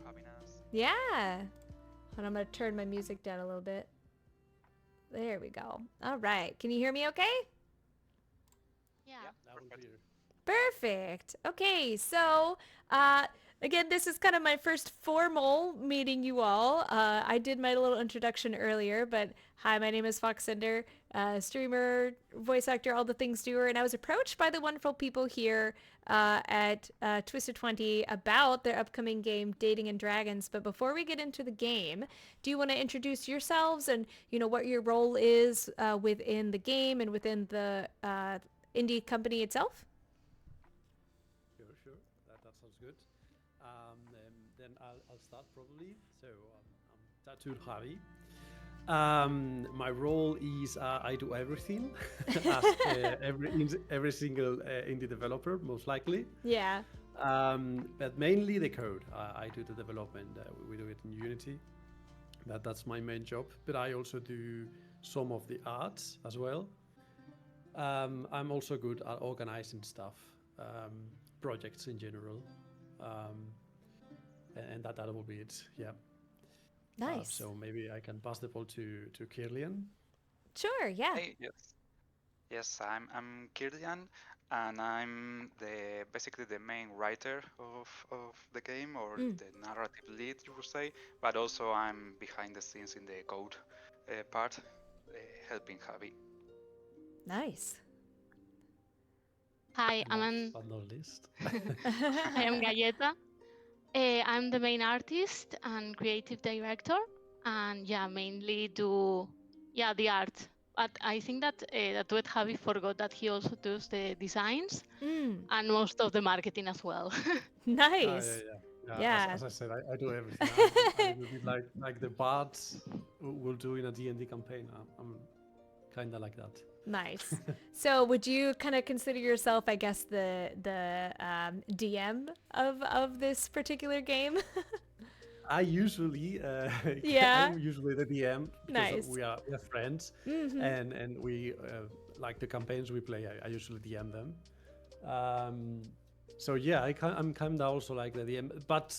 having us. Yeah. And I'm going to turn my music down a little bit. There we go. All right. Can you hear me okay? Yeah. Perfect. Perfect. Okay, so uh, again, this is kind of my first formal meeting you all. I did my little introduction earlier, but hi, my name is Foxender, streamer, voice actor, all the things doer, and I was approached by the wonderful people here at Twisted 20 about their upcoming game, Dating and Dragons. But before we get into the game, do you want to introduce yourselves and what your role is within the game and within the indie company itself? Sure. That sounds good. Then I'll start probably. So I'm Tattooed Javi. My role is I do everything, as every single indie developer, most likely. Yeah. But mainly the code. I do the development. We do it in Unity. That's my main job. But I also do some of the arts as well. I'm also good at organizing stuff, projects in general, and that will be it. Yeah. Nice. So maybe I can pass the ball to Kirlyan. Sure, yeah. Hey, yes, I'm Kirlyan, and I'm basically the main writer of the game, or the narrative lead, you would say. But also I'm behind the scenes in the code part, helping Javi. Nice. Hi, Last but not least. I am Galleta. I'm the main artist and creative director, and mainly do the art. But I think that Tattooed Javi forgot that he also does the designs and most of the marketing as well. Nice. Yeah. As I said, I do everything. I will be like the bards will do in a D&D campaign. I'm kind of like that. Nice. So would you kind of consider yourself, I guess, the DM of this particular game? I usually, Yeah. I'm usually the DM because Nice. we are friends, and we like the campaigns we play. I usually DM them. So yeah, I'm kind of also like the DM. But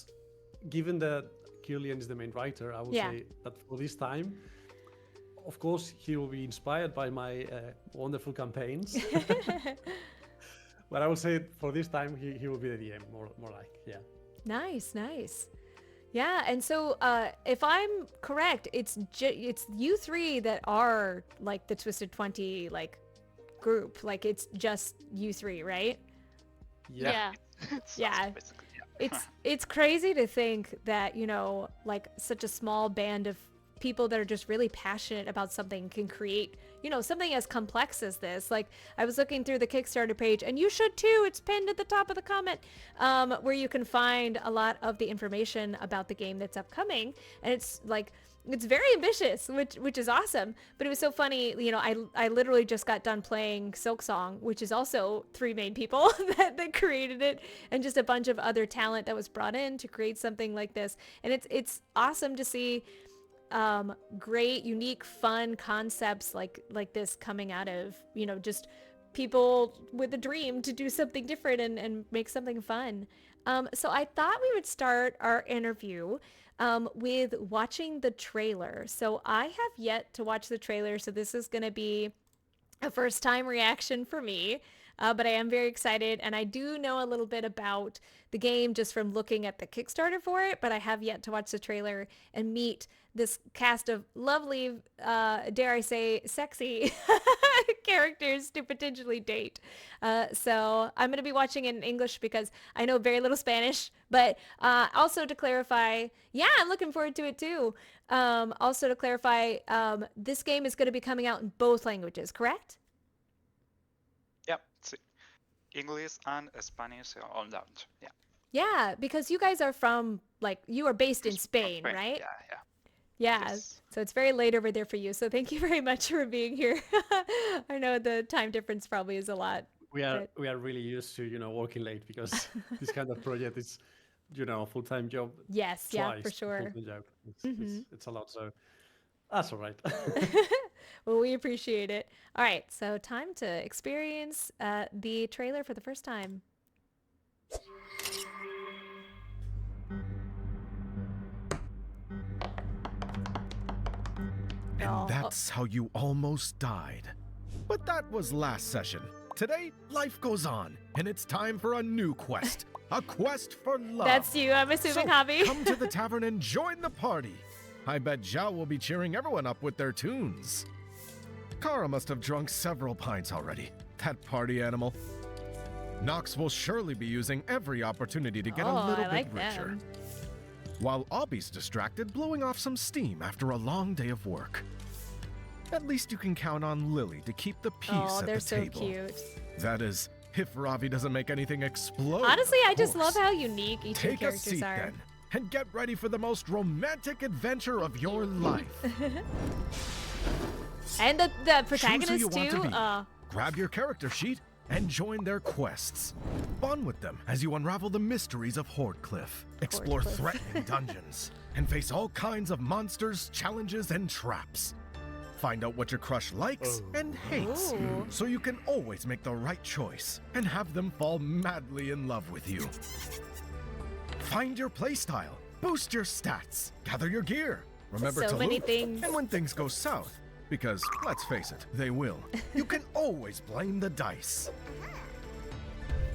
given that Kirlyan is the main writer, I would say that for this time, of course, he will be inspired by my wonderful campaigns. But I would say for this time, he will be the DM, more like, yeah. Nice. Yeah, and so if I'm correct, it's you three that are like the Twisted 20 like group. Like it's just you three, right? Yeah. Yeah. Basically, yeah. It's crazy to think that, like such a small band of people that are just really passionate about something can create, something as complex as this. Like I was looking through the Kickstarter page, and you should too, it's pinned at the top of the comment, where you can find a lot of the information about the game that's upcoming. And it's like, it's very ambitious, which is awesome. But it was so funny, I literally just got done playing Silk Song, which is also three main people that created it, and just a bunch of other talent that was brought in to create something like this. And it's awesome to see great, unique, fun concepts like this coming out of, just people with a dream to do something different and make something fun. So I thought we would start our interview with watching the trailer. So I have yet to watch the trailer, so this is going to be a first time reaction for me. But I am very excited, and I do know a little bit about the game just from looking at the Kickstarter for it, but I have yet to watch the trailer and meet this cast of lovely, dare I say, sexy characters to potentially date. So I'm going to be watching it in English because I know very little Spanish, but also to clarify, I'm looking forward to it too. Also to clarify, this game is going to be coming out in both languages, correct? Yep. English and Spanish on launch. Yeah. Yeah, because you guys are from, you are based in Spain, Spain. right? Yeah. Yeah, Yes. so it's very late over there for you. So thank you very much for being here. I know the time difference probably is a lot. We are really used to working late because this kind of project is a full-time job. Yes, Twice yeah, for sure. full-time job. It's a lot, so that's all right. Well, we appreciate it. All right, so time to experience the trailer for the first time. And Oh. that's how you almost died. But that was last session. Today, life goes on, and it's time for a new quest. A quest for love. That's you, I'm assuming, So, Javi. come to the tavern and join the party. I bet Zhao will be cheering everyone up with their tunes. Kara must have drunk several pints already. That party animal. Nox will surely be using every opportunity to get a little bit richer. Them. While Obby's distracted, blowing off some steam after a long day of work. At least you can count on Lily to keep the peace Oh, at they're the so table. cute. That is, if Ravi doesn't make anything explode. Honestly, of I just love course. how unique each of the Take a characters seat are. then, and get ready for the most romantic adventure of your life. And the Choose who protagonist you want too. to be. Grab your character sheet and join their quests. Bond with them as you unravel the mysteries of Hordecliff, explore Hordecliff. threatening dungeons, and face all kinds of monsters, challenges, and traps. Find out what your crush likes and hates, Ooh. so you can always make the right choice and have them fall madly in love with you. Find your playstyle, boost your stats, gather your gear. Remember So to many loot. things. And when things go south, because let's face it, they will, you can always blame the dice.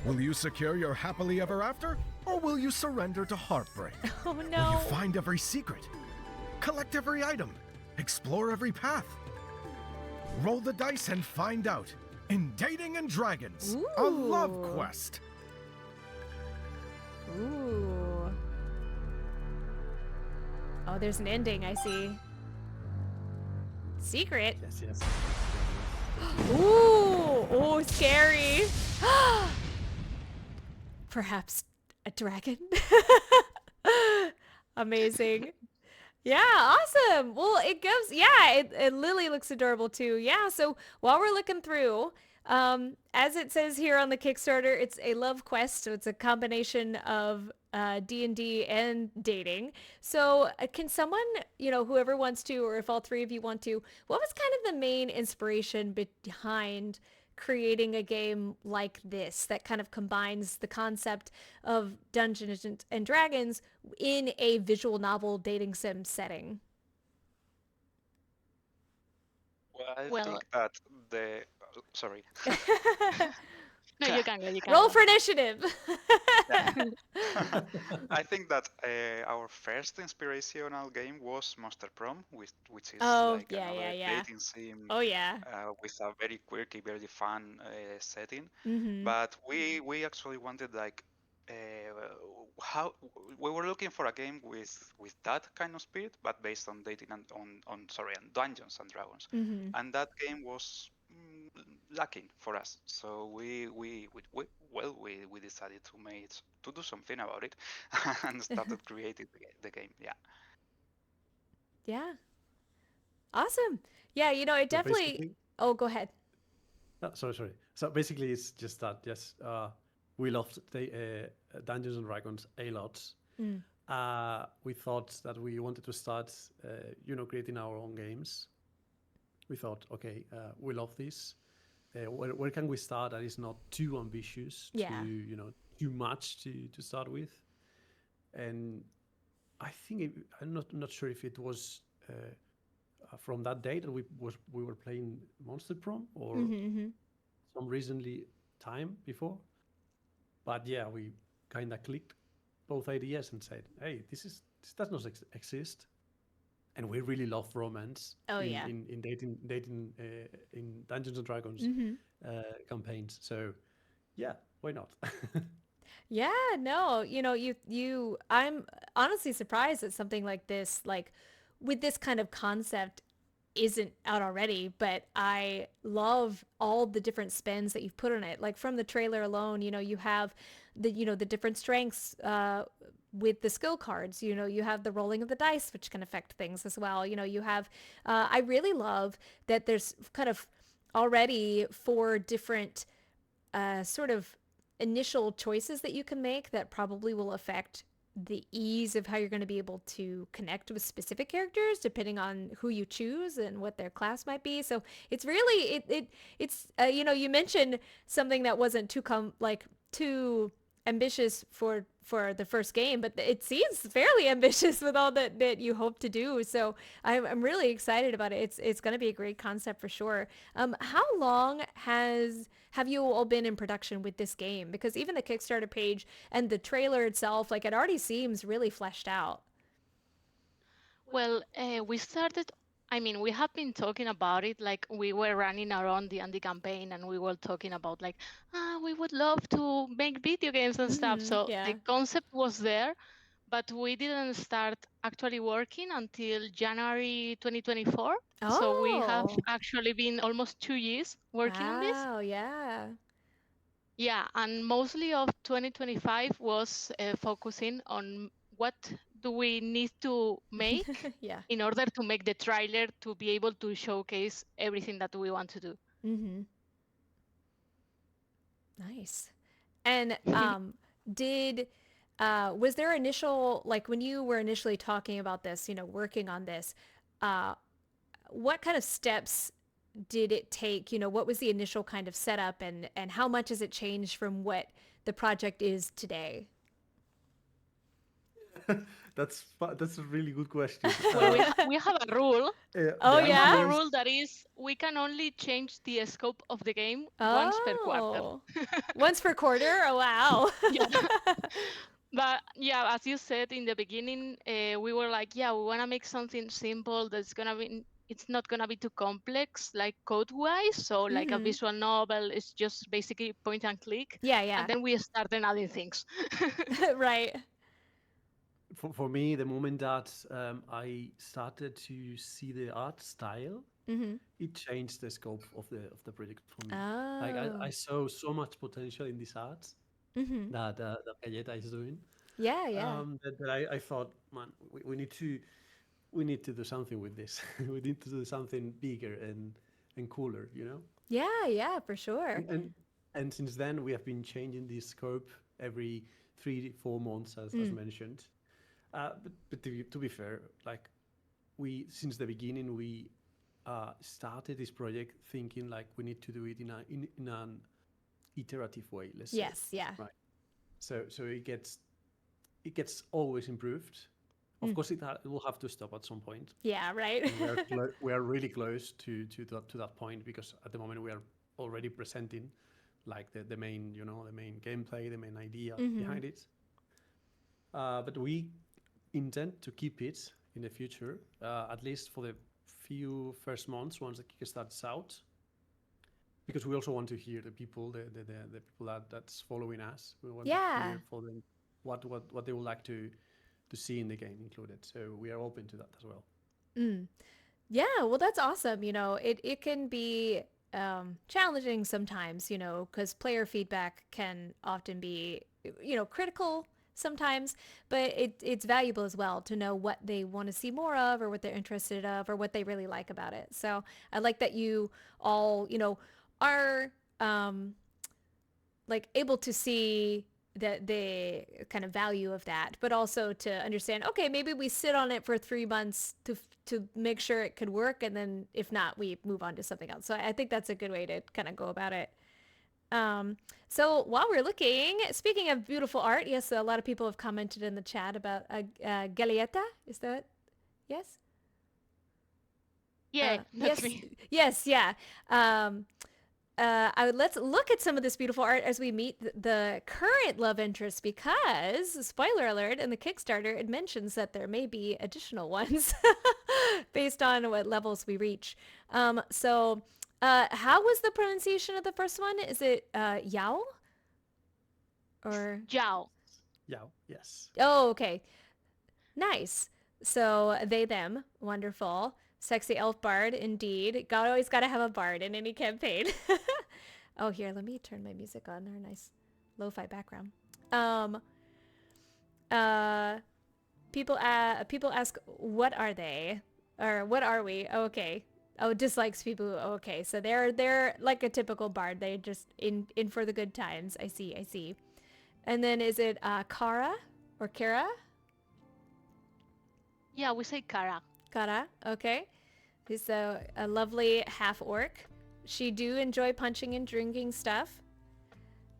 Will you secure your happily ever after, or will you surrender to heartbreak? Oh Will no. you find every secret, collect every item, explore every path? Roll the dice and find out in Dating and Dragons, a love Ooh. quest. Ooh. Oh, there's an ending, I see. Secret? Yes. Ooh! Oh, scary! Perhaps a dragon? Amazing. Yeah, awesome. Well, it goes, yeah, Lily looks adorable too. Yeah, so while we're looking through, as it says here on the Kickstarter, it's a love quest, so it's a combination of D&D and dating. So can someone, whoever wants to, or if all three of you want to, what was kind of the main inspiration behind creating a game like this that kind of combines the concept of Dungeons and Dragons in a visual novel dating sim setting? Well, I Well- think that the sorry. No, you can go. You can Roll go. for initiative. I think that our first inspirational game was Monster Prom, which is Oh, like yeah, another yeah. dating sim Oh yeah. with a very quirky, very fun setting. Mm-hmm. But we actually wanted like how we were looking for a game with that kind of spirit, but based on dating and on Dungeons and Dragons, Mm-hmm. and that game was lacking for us. So we decided to do something about it and started creating the game. Yeah. Yeah. Awesome. Yeah, it So definitely. basically- Oh, go ahead. Sorry. So basically, it's just that yes, we loved the Dungeons and Dragons a lot. Mm. We thought that we wanted to start, creating our own games. We thought, okay, we love this. Where can we start that is not too ambitious, Yeah. too much to start with? And I think I'm not sure if it was from that day that we were playing Monster Prom or Mm-hmm. some recently time before. But yeah, we kind of clicked both ideas and said, hey, this does not exist. And we really love romance Oh, in, yeah. in dating in Dungeons and Dragons Mm-hmm. campaigns. So yeah, why not? Yeah, no, I'm honestly surprised that something like this, like with this kind of concept, isn't out already, but I love all the different spins that you've put on it. Like from the trailer alone, you have the different strengths with the skill cards. You have the rolling of the dice, which can affect things as well. You have, I really love that there's kind of already 4 different sort of initial choices that you can make that probably will affect the ease of how you're going to be able to connect with specific characters depending on who you choose and what their class might be. So it's really it's you mentioned something that wasn't too ambitious for for the first game, but it seems fairly ambitious with all that you hope to do. So I'm really excited about it. It's going to be a great concept for sure. How long have you all been in production with this game? Because even the Kickstarter page and the trailer itself, like it already seems really fleshed out. Well, we started. I mean, we have been talking about it. Like we were running around the Andy campaign, and we were talking about like, we would love to make video games and stuff. So Yeah. the concept was there, but we didn't start actually working until January 2024. So we have Oh, actually been almost 2 years working on this. wow. Yeah. Yeah, and mostly of 2025 was focusing on what do we need to make Yeah. in order to make the trailer to be able to showcase everything that we want to do. Mm-hmm. Nice. And did was there initial, like when you were initially talking about this, working on this, what kind of steps did it take? What was the initial kind of setup, and how much has it changed from what the project is today? That's a really good question. Well, we have a rule. Oh, We have yeah? a rule that is we can only change the scope of the game once per quarter. Oh, once per quarter? Oh, wow. Yeah. But yeah, as you said in the beginning, we were like, yeah, we want to make something simple that's gonna be. It's not gonna be too complex, like code-wise. So like a Mhm. visual novel is just basically point and click. Yeah, yeah. And then we started adding things. Right. For me, the moment that I started to see the art style, Mm-hmm. it changed the scope of the project for me. Like Oh. I saw so much potential in this art Mm-hmm. that Galleta is doing. Yeah, yeah. That I thought, man, we need to do something with this. We need to do something bigger and cooler, you know. Yeah, yeah, for sure. And since then we have been changing the scope every 3 4 months, as mentioned. But to be fair, like we since the beginning we started this project thinking like we need to do it in an iterative way. Let's say. Yes, yeah. Right. So it gets always improved. Of course, it will have to stop at some point. Yeah, right. And we are really close to that point, because at the moment we are already presenting like the main the main gameplay, the main idea behind it. But we intend to keep it in the future, at least for the few first months once the Kickstarter is out, because we also want to hear the people, the people that's following us. We want to hear for them what they would like to see in the game included. So we are open to that as well. Yeah, well, that's awesome. It can be challenging sometimes, because player feedback can often be, critical sometimes, but it's valuable as well to know what they want to see more of, or what they're interested of, or what they really like about it. So I like that you all, are like able to see the kind of value of that, but also to understand, okay, maybe we sit on it for 3 months to make sure it could work, and then if not, we move on to something else. So I think that's a good way to kind of go about it. So while we're looking, speaking of beautiful art, yes, a lot of people have commented in the chat about Galleta. Is that yes? Yeah, that's yes, me. yes, yeah. Let's look at some of this beautiful art as we meet the current love interest, because, spoiler alert, in the Kickstarter, it mentions that there may be additional ones based on what levels we reach. How was the pronunciation of the first one? Is it Yao? Or Yao. Yeah, yes. Oh, okay. Nice. So they, them. Wonderful. Sexy elf bard, indeed. Always got to have a bard in any campaign. Oh, here, let me turn my music on. Our nice lo-fi background. People ask, what are they? Or what are we? Oh, okay. Oh, dislikes people. Okay, so they're like a typical bard. They just in for the good times. I see. And then is it Kara or Kara? Yeah, we say Kara. Kara, okay. He's a lovely half orc. She do enjoy punching and drinking stuff.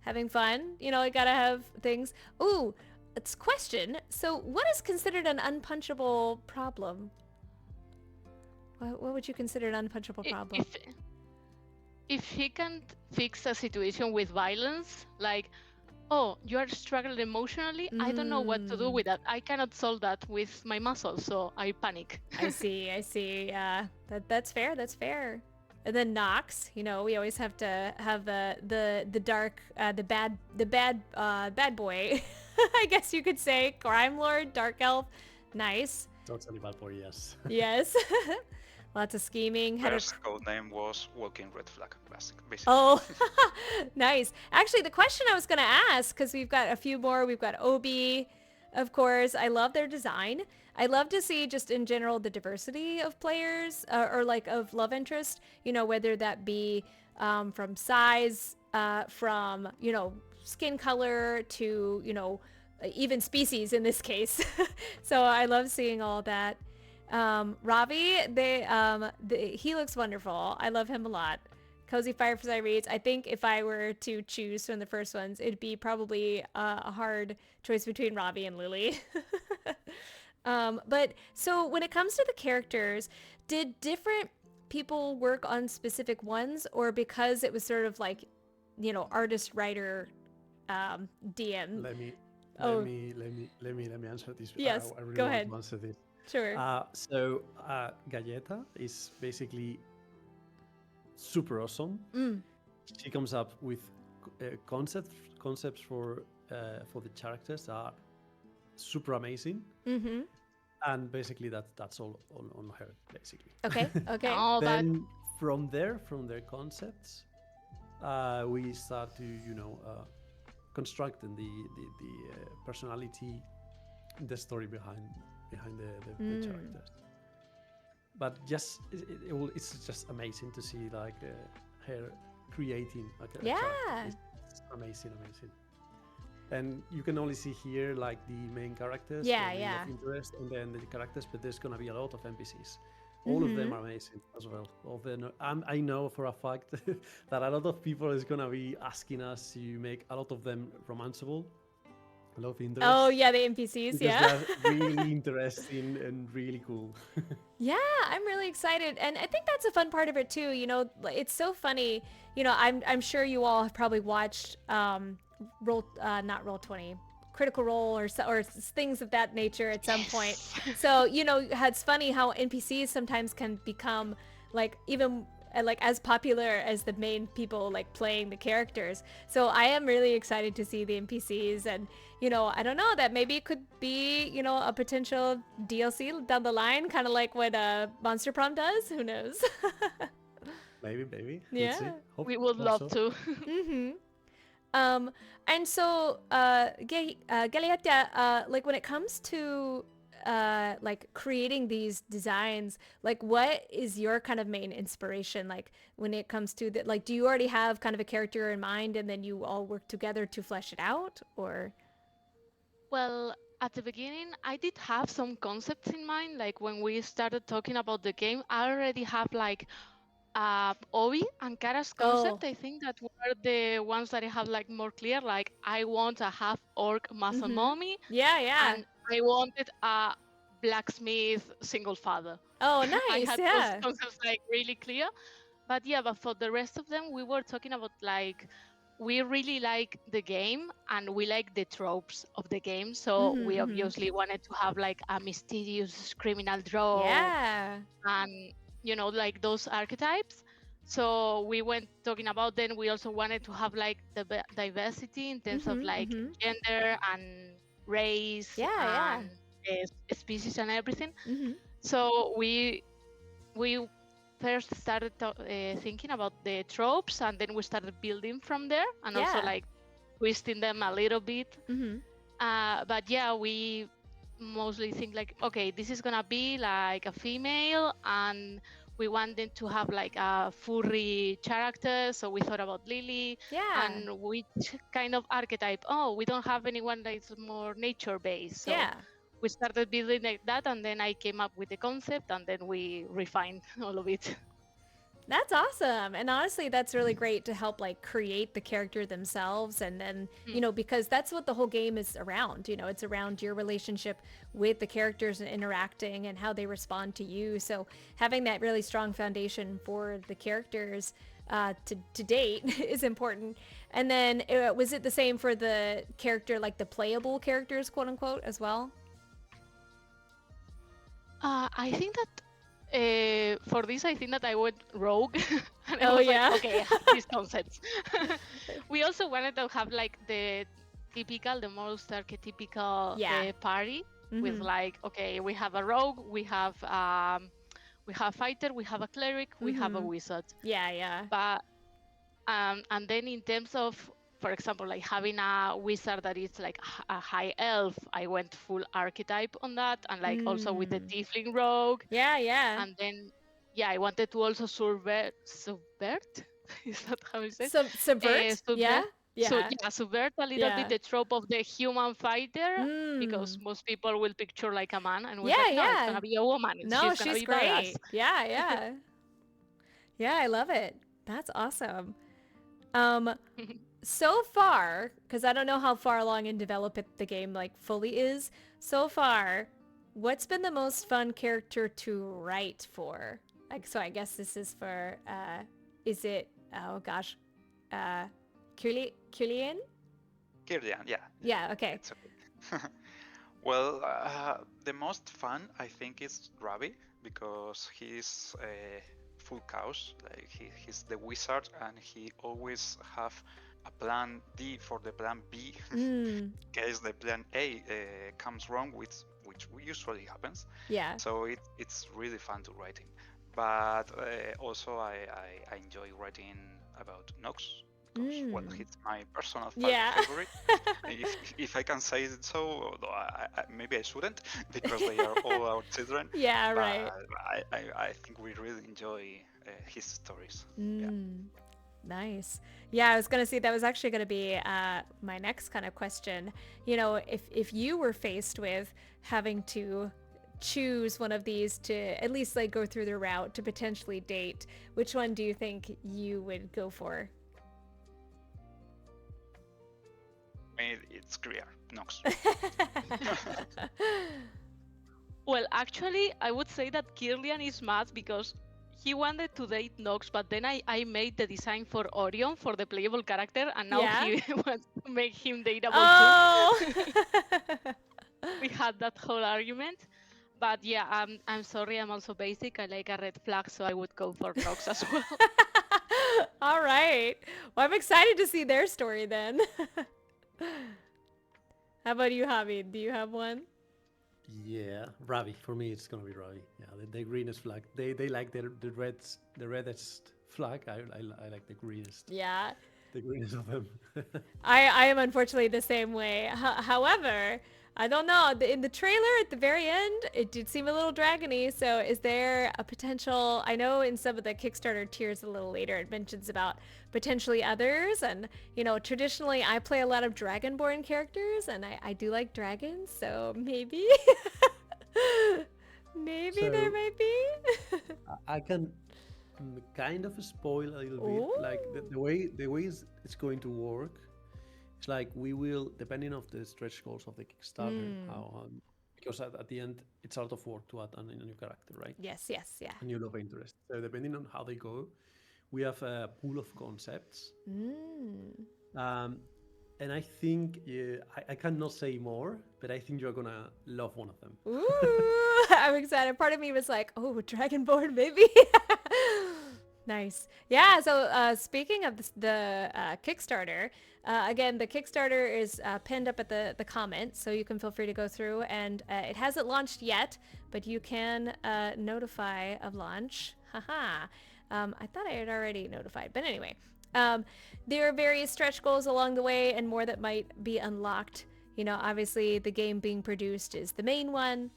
Having fun. You gotta have things. Ooh, it's question. So what is considered an unpunchable problem? What would you consider an unpunchable problem? If he can't fix a situation with violence, like, oh, you are struggling emotionally, I don't know what to do with that. I cannot solve that with my muscles, so I panic. I see. Yeah, that's fair. That's fair. And then Nox, we always have to have the dark, the bad boy, I guess you could say, crime lord, dark elf. Nice. Totally bad boy, yes. Yes. Lots of scheming. First code name was Walking Red Flag, basically. Oh, nice. Actually, the question I was going to ask, because we've got a few more. We've got Obi, of course. I love their design. I love to see just in general the diversity of players or like of love interest, whether that be from size, from, skin color to, even species in this case. So I love seeing all that. Ravi, he looks wonderful. I love him a lot. Cozy Fireside Reads. I think if I were to choose from the first ones, it'd be probably a hard choice between Ravi and Lily. But so when it comes to the characters, did different people work on specific ones, or because it was sort of like, artist, writer, DM? Let me answer this. Yes, I really go want ahead. to answer this. Sure. So Galleta is basically super awesome. She comes up with concepts for the characters that are super amazing. Mm-hmm. And basically that's all on her, basically. Okay. Oh, Then from their concepts, we start to constructing the personality, the story behind the characters. But just it's just amazing to see like her creating like a character. It's amazing. And you can only see here like the main characters, Yeah. of interest, and then the characters. But there's gonna be a lot of NPCs. All of them are amazing as well. All of them, I know for a fact that a lot of people is gonna be asking us to make a lot of them romanceable. A lot of interest. Oh yeah, the NPCs. Because Yeah. they're really interesting and really cool. Yeah, I'm really excited, and I think that's a fun part of it too. It's so funny. I'm sure you all have probably watched not Roll20, Critical Role or things of that nature at some point. So it's funny how NPCs sometimes can become like even like as popular as the main people like playing the characters. So I am really excited to see the NPCs, and I don't know, that maybe it could be a potential DLC down the line, kind of like what Monster Prom does. Who knows? Maybe. Yeah. Let's see. We would love to. Mm-hmm. And so, Galleta, like when it comes to like creating these designs, like what is your kind of main inspiration? Like when it comes to that, like do you already have kind of a character in mind and then you all work together to flesh it out, or? Well, at the beginning, I did have some concepts in mind. Like when we started talking about the game, I already have like Obi and Kara's concept. I think that were the ones that I have like more clear. Like I want a half orc muscle mommy. Yeah. And I wanted a blacksmith single father. Oh, I nice. had Yeah. those concepts like really clear. But for the rest of them, we were talking about like we really like the game and we like the tropes of the game. So we obviously wanted to have like a mysterious criminal draw. Yeah. And like those archetypes. So we went talking about, then we also wanted to have like the diversity in terms of like gender and race and species and everything. So we first started thinking about the tropes, and then we started building from there, and also like twisting them a little bit. But we mostly think like, okay, this is gonna be like a female, and we wanted to have like a furry character, so we thought about Lily. And which kind of archetype? Oh, we don't have anyone that's more nature based, so we started building like that, and then I came up with the concept, and then we refined all of it. That's awesome. And honestly, that's really great to help like create the character themselves. And then, because that's what the whole game is around. It's around your relationship with the characters and interacting and how they respond to you. So having that really strong foundation for the characters to date is important. And then was it the same for the character, like the playable characters, quote unquote, as well? I think that for this, I think that I went rogue, and I Oh, was yeah. like, okay, I have these concepts. We also wanted to have like the most archetypical Yeah. party with like, okay, we have a rogue, we have fighter, we have a cleric, we have a wizard. Yeah. But and then in terms of, for example, like having a wizard that is like a high elf, I went full archetype on that, and like also with the tiefling rogue. Yeah. And then, yeah, I wanted to also subvert. Is that how it says? Subvert? Yeah. So Yeah. yeah, subvert a little bit the trope of the human fighter, because Mm. most people will picture like a man, and was Yeah, like, no, it's yeah. gonna be a woman. No, She's gonna she's be badass. great. Yeah. Yeah, I love it. That's awesome. So far, because I don't know how far along in development the game like fully is, so far, what's been the most fun character to write for? Like, so I guess this is for, is it, oh gosh, Kirlyan? Kirlyan, yeah. Yeah, okay. It's okay. Well, the most fun I think is Ravi, because he's full chaos. Like he's the wizard, and he always have a plan D for the plan B in case the plan A comes wrong, which usually happens. Yeah. So it's really fun to write him. But also I enjoy writing about Nox, because well, he's my personal favorite. If I can say it so, although maybe I shouldn't, because they are all our children. Yeah, but right. I think we really enjoy his stories. Nice. Yeah, I was gonna say that was actually gonna be my next kind of question. If you were faced with having to choose one of these to at least like go through the route to potentially date, which one do you think you would go for? I mean, it's clear, Nox. Well, actually, I would say that Kirlyan is mad because he wanted to date Nox, but then I made the design for Orion, for the playable character, and now he wants to make him dateable too. We had that whole argument. But yeah, I'm sorry, I'm also basic. I like a red flag, so I would go for Nox as well. All right. Well, I'm excited to see their story then. How about you, Javi? Do you have one? Yeah, Ravi. For me, it's gonna be Ravi. Yeah, the greenest flag. They like the reddest flag. I like the greenest. Yeah. The greenest of them. I am unfortunately the same way. However, I don't know. In the trailer at the very end, it did seem a little dragony. So is there a potential? I know in some of the Kickstarter tiers a little later, it mentions about potentially others. And, traditionally I play a lot of Dragonborn characters, and I do like dragons. So maybe, maybe there might be. I can kind of spoil a little bit. Like the way it's going to work. It's like we will, depending on the stretch goals of the Kickstarter, because at the end it's out of work to add a new character, right? Yes, yeah. A new love interest. So depending on how they go, we have a pool of concepts. And I think I cannot say more, but I think you're gonna love one of them. Ooh, I'm excited. Part of me was like, oh, Dragonborn, maybe. Nice. Yeah, so speaking of the Kickstarter, again, the Kickstarter is pinned up at the comments, so you can feel free to go through, and it hasn't launched yet, but you can notify of launch. Haha. I thought I had already notified, but anyway. There are various stretch goals along the way, and more that might be unlocked. Obviously, the game being produced is the main one.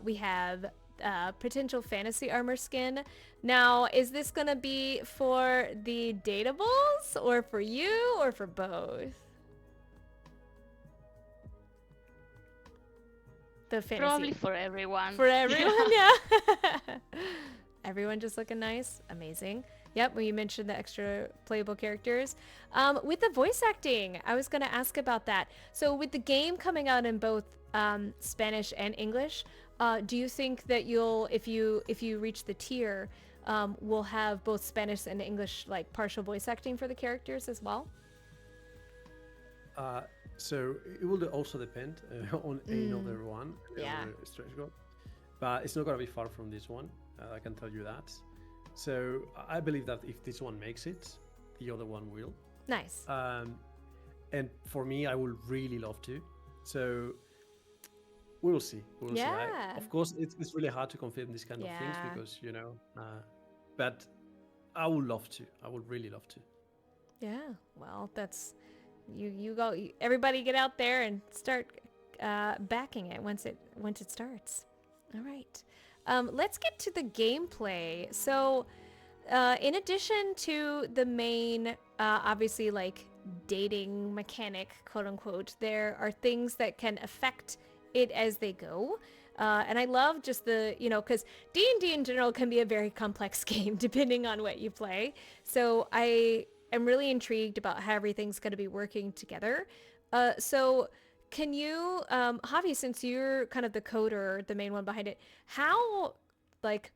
We have potential fantasy armor skin. Now, is this gonna be for the dateables, or for you, or for both? The fantasy. Probably for everyone. For everyone, yeah. Everyone just looking nice. Amazing. Yep, well, you mentioned the extra playable characters. With the voice acting, I was going to ask about that. So with the game coming out in both Spanish and English, do you think that you'll, if you reach the tier, will have both Spanish and English like partial voice acting for the characters as well? So it will also depend on another one, Yeah. another stretch goal. But it's not going to be far from this one. I can tell you that. So I believe that if this one makes it, the other one will. Nice. And for me, I would really love to. So we'll see. We'll see. Yeah. Of course, it's really hard to confirm these kind of things Yeah. because, but I would love to. I would really love to. Yeah. Well, that's you go. Everybody get out there and start backing it once it starts. All right. Let's get to the gameplay. So, in addition to the main, obviously like dating mechanic, quote unquote, there are things that can affect it as they go. And I love just the, because D&D in general can be a very complex game depending on what you play. So I am really intrigued about how everything's going to be working together. So can you, Javi, since you're kind of the coder, the main one behind it, how like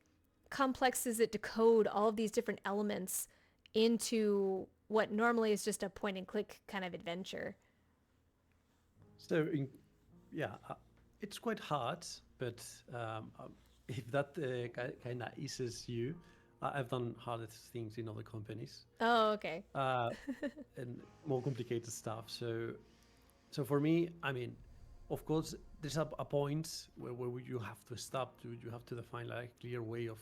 complex is it to code all of these different elements into what normally is just a point and click kind of adventure? So, it's quite hard, but if that kind of eases you, I've done harder things in other companies Oh, okay. and more complicated stuff. So for me, I mean, of course, there's a point where you have to stop. You have to define like a clear way of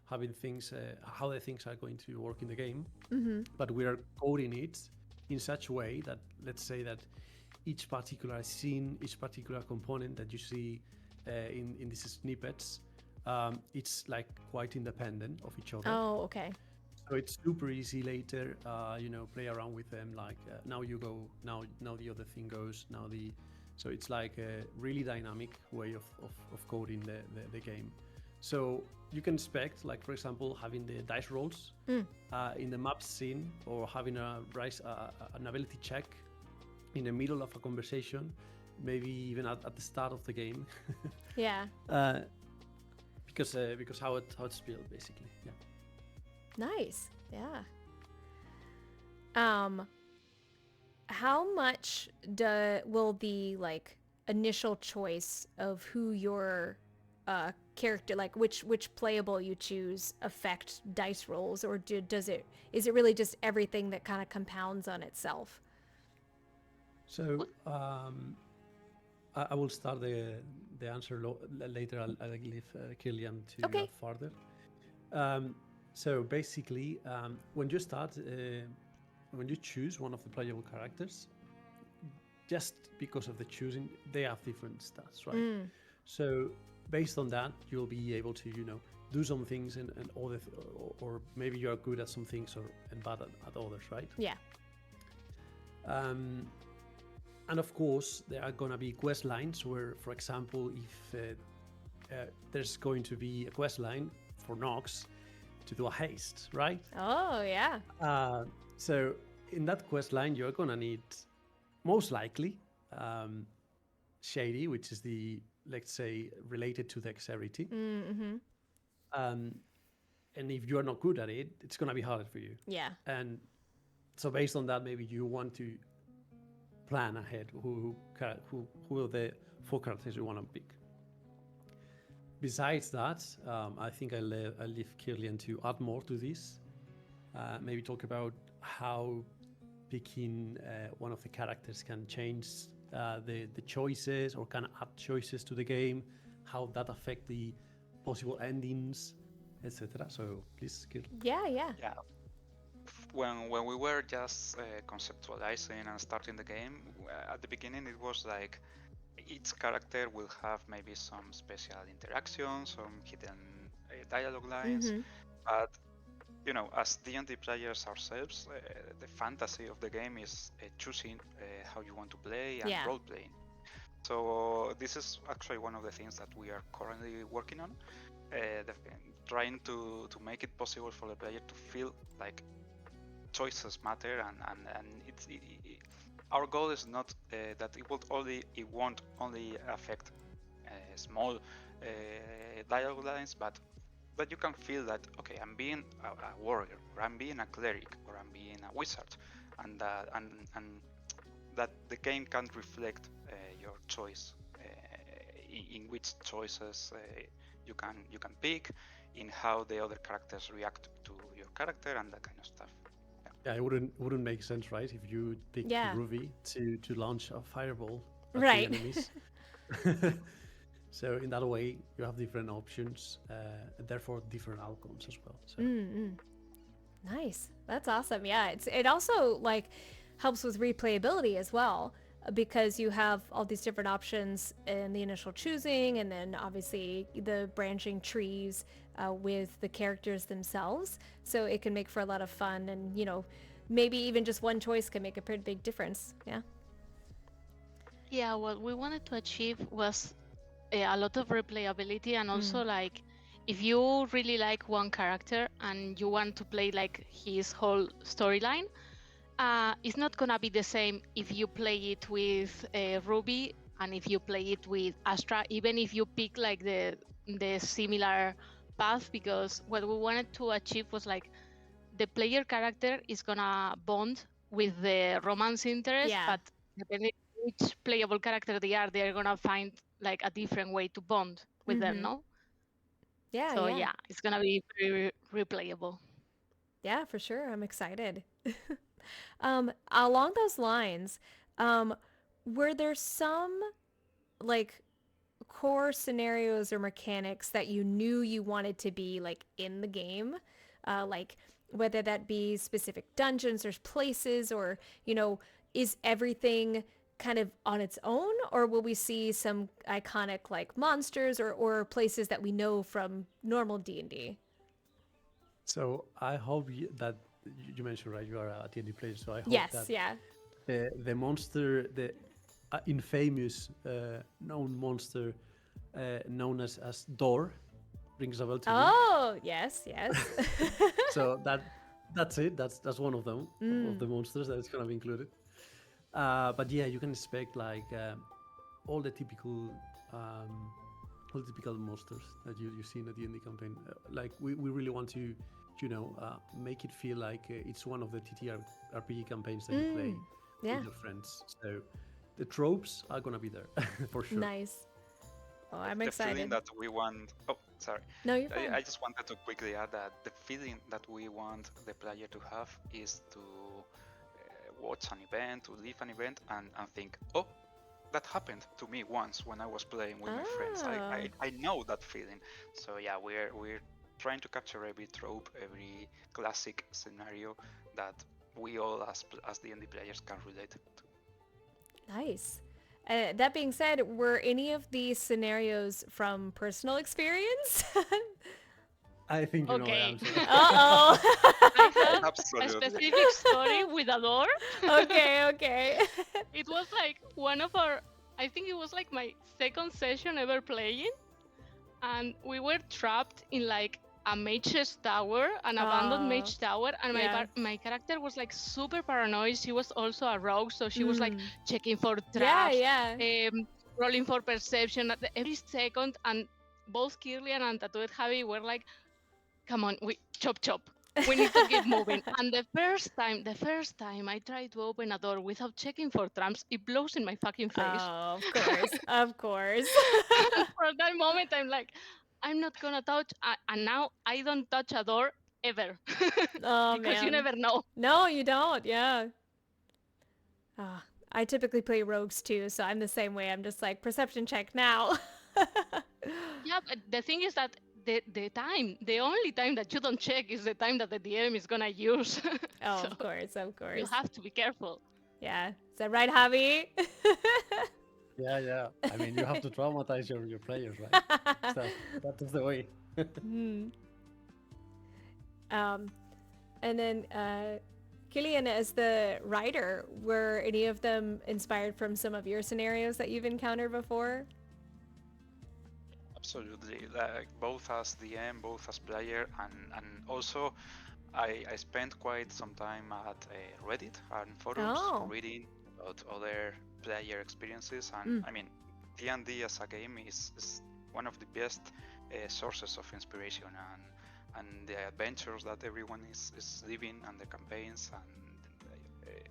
having things, how the things are going to work in the game. Mm-hmm. But we are coding it in such a way that, let's say that each particular scene, each particular component that you see in these snippets, it's like quite independent of each other. Oh, okay. So it's super easy later, play around with them. Like now you go, now the other thing goes. So it's like a really dynamic way of coding the game. So you can expect, like for example, having the dice rolls in the map scene, or having an ability check in the middle of a conversation, maybe even at the start of the game. Yeah. Because how it's built basically. Yeah. Nice. Yeah. How much will the like initial choice of who your character, like which playable you choose, affect dice rolls, or is it really just everything that kind of compounds on itself? So I will start the answer later. I'll leave Kirlyan to Okay. further. So basically, when you start, when you choose one of the playable characters, just because of the choosing, they have different stats, right? So based on that, you'll be able to, do some things and other, or maybe you're good at some things and bad at others, right? Yeah. And of course, there are going to be quest lines where, for example, if there's going to be a quest line for Nox to do a haste, right? Oh, yeah. So in that quest line, you're going to need, most likely, Shady, which is let's say, related to dexterity. Mm-hmm. And if you're not good at it, it's going to be harder for you. Yeah. And so based on that, maybe you want to plan ahead who are the 4 characters you want to pick. Besides that, I think I'll leave Kirlyan to add more to this. Maybe talk about how picking one of the characters can change the choices, or can add choices to the game, how that affect the possible endings, etc. So please, Kirlyan. Yeah, yeah. Yeah. When we were just conceptualizing and starting the game, at the beginning it was like each character will have maybe some special interactions, some hidden dialogue lines. Mm-hmm. But as D&D players ourselves, the fantasy of the game is choosing how you want to play and Yeah. role playing. So this is actually one of the things that we are currently working on, trying to make it possible for the player to feel like choices matter, and our goal is not that it won't only affect small dialogue lines, but that you can feel that okay, I'm being a warrior, or I'm being a cleric, or I'm being a wizard, and that the game can reflect your choice, in which choices you can pick, in how the other characters react to your character, and that kind of stuff. Yeah, it wouldn't make sense, right? If you pick Yeah. Ruby to launch a fireball at Right. the enemies. So in that way, you have different options, and therefore different outcomes as well. So Nice. That's awesome. Yeah, it also like helps with replayability as well, because you have all these different options in the initial choosing, and then obviously the branching trees with the characters themselves. So it can make for a lot of fun, and maybe even just one choice can make a pretty big difference. Yeah. Yeah, what we wanted to achieve was a lot of replayability, and also like if you really like one character and you want to play like his whole storyline, it's not gonna be the same if you play it with Ruby and if you play it with Astra, even if you pick like the similar path, because what we wanted to achieve was like the player character is gonna bond with the romance interest, Yeah. but depending which playable character they're gonna find like a different way to bond with them, no? Yeah, So yeah. yeah, it's gonna be very replayable. Yeah, for sure. I'm excited. Along those lines, were there some like core scenarios or mechanics that you knew you wanted to be like in the game? Like whether that be specific dungeons or places, or, is everything kind of on its own, or will we see some iconic like monsters or places that we know from normal D&D? So I hope that you mentioned, right, you are a D&D player, so I hope Yes, that yeah. the monster, the infamous known monster known as Door, rings a bell to you. Oh, yes, yes. So that's it. That's one of them, of the monsters that's gonna be included. But yeah, you can expect like all the typical monsters that you see in a D&D campaign. Like we really want to, make it feel like it's one of the TTRPG campaigns that you play Yeah. with your friends. So the tropes are gonna be there for sure. Nice. Oh, I'm The feeling excited. that we want. Oh, sorry. No, you're fine. I just wanted to quickly add that the feeling that we want the player to have is to watch an event, to leave an event, and think, oh, that happened to me once when I was playing with my friends. I know that feeling. So yeah, we're trying to capture every trope, every classic scenario that we all as D&D players can relate to. Nice. That being said, were any of these scenarios from personal experience? I think you know the Okay. answer. Uh-oh. I have a Absolutely. specific story with a door. Okay. It was like I think it was like my second session ever playing, and we were trapped in like a mage's tower, an abandoned mage tower, and yeah. my character was like super paranoid. She was also a rogue, so she was like checking for Yeah, traps, yeah. rolling for perception at every second, and both Kirlyan and Tattooed Javi were like, come on, we chop. We need to keep moving. And the first time I tried to open a door without checking for traps, it blows in my fucking face. Oh, of course. Of course. And for that moment, I'm like, I'm not gonna touch. And now I don't touch a door ever. Oh, Because you man. never know. No, you don't. Yeah. I typically play rogues too, so I'm the same way. I'm just like, perception check now. Yeah, but the thing is that the only time that you don't check is the time that the DM is gonna use. Oh, So of course. you have to be careful. Yeah. Is that right, Javi? Yeah. I mean, you have to traumatize your players, right? So that's the way. And then Kirlyan, as the writer, were any of them inspired from some of your scenarios that you've encountered before? Absolutely, like both as DM, both as player, and also I spent quite some time at Reddit and forums Oh. reading about other player experiences, and Mm. I mean, D&D as a game is one of the best sources of inspiration, and the adventures that everyone is living, and the campaigns, and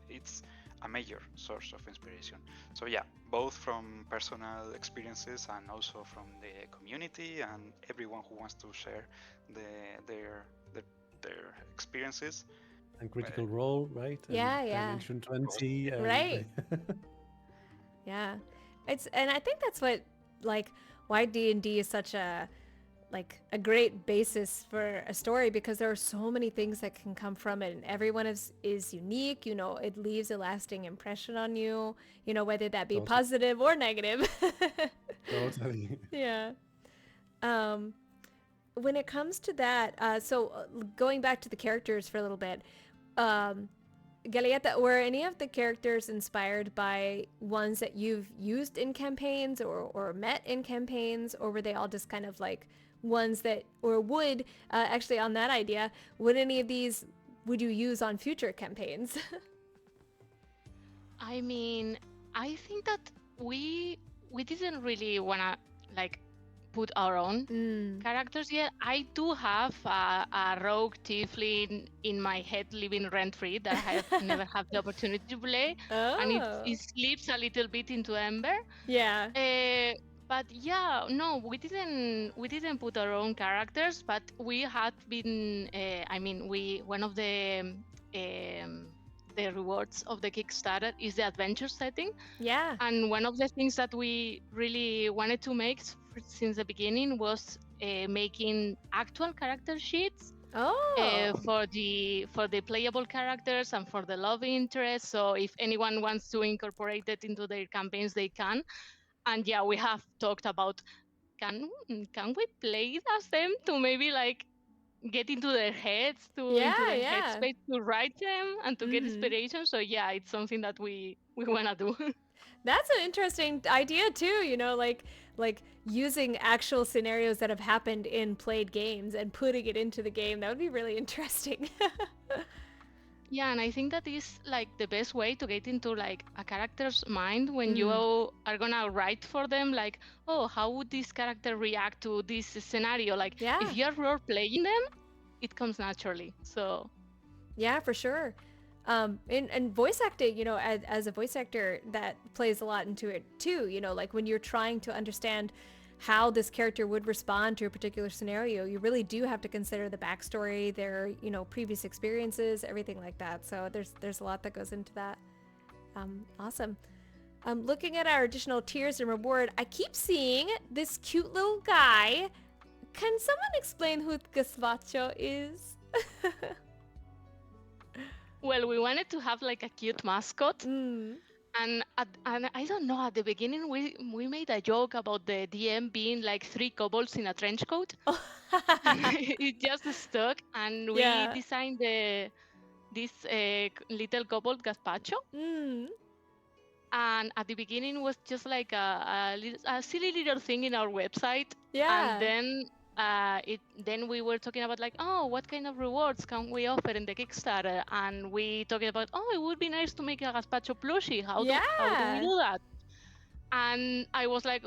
it's a major source of inspiration. So yeah, both from personal experiences and also from the community and everyone who wants to share their their experiences. And Uh, Critical Role, right? And Yeah, yeah. Dimension 20 and Right. Yeah. And I think that's what, like, why D&D is such a great basis for a story, because there are so many things that can come from it, and everyone is unique. It leaves a lasting impression on you, whether that be totally. positive or negative. Totally. Yeah. Um, when it comes to that, going back to the characters for a little bit, um, Galleta, were any of the characters inspired by ones that you've used in campaigns or met in campaigns, or were they all just kind of like ones that, or actually on that idea, would any of these, would you use on future campaigns? I mean, I think that we didn't really wanna like put our own Mm. characters yet. I do have a rogue tiefling in my head living rent free that I have never had the opportunity to play, and Oh. it sleeps a little bit into Ember. Yeah. But yeah, no, we didn't put our own characters, but we had been. I mean, we one of um, the rewards of the Kickstarter is the adventure setting. Yeah. And one of the things that we really wanted to make since the beginning was making actual character sheets Oh. for the playable characters and for the love interest. So if anyone wants to incorporate it into their campaigns, they can. And yeah, we have talked about can we play as them to maybe like get into their heads into Yeah, their yeah. headspace to write them and to get Mhm. inspiration. So yeah, it's something that we wanna do. That's an interesting idea too, like using actual scenarios that have happened in played games and putting it into the game. That would be really interesting. Yeah, and I think that is like the best way to get into like a character's mind when you Mm. are gonna write for them, like, oh, how would this character react to this scenario? Like, Yeah. if you're role playing them, it comes naturally. So Yeah, for sure. And voice acting, as a voice actor, that plays a lot into it too. Like when you're trying to understand how this character would respond to a particular scenario, you really do have to consider the backstory, their, previous experiences, everything like that. So there's a lot that goes into that. Awesome. Looking at our additional tiers and reward, I keep seeing this cute little guy. Can someone explain who Gazpacho is? well, we wanted to have like a cute mascot. Mm. And I don't know, at the beginning we made a joke about the DM being like 3 kobolds in a trench coat. It just stuck, and we Yeah. designed this little kobold Gazpacho. Mm. And at the beginning was just like a silly little thing in our website. And Yeah. then we were talking about like, oh, what kind of rewards can we offer in the Kickstarter? And we talking about, oh, it would be nice to make a gazpacho plushie. How do we Yeah. do that? And I was like,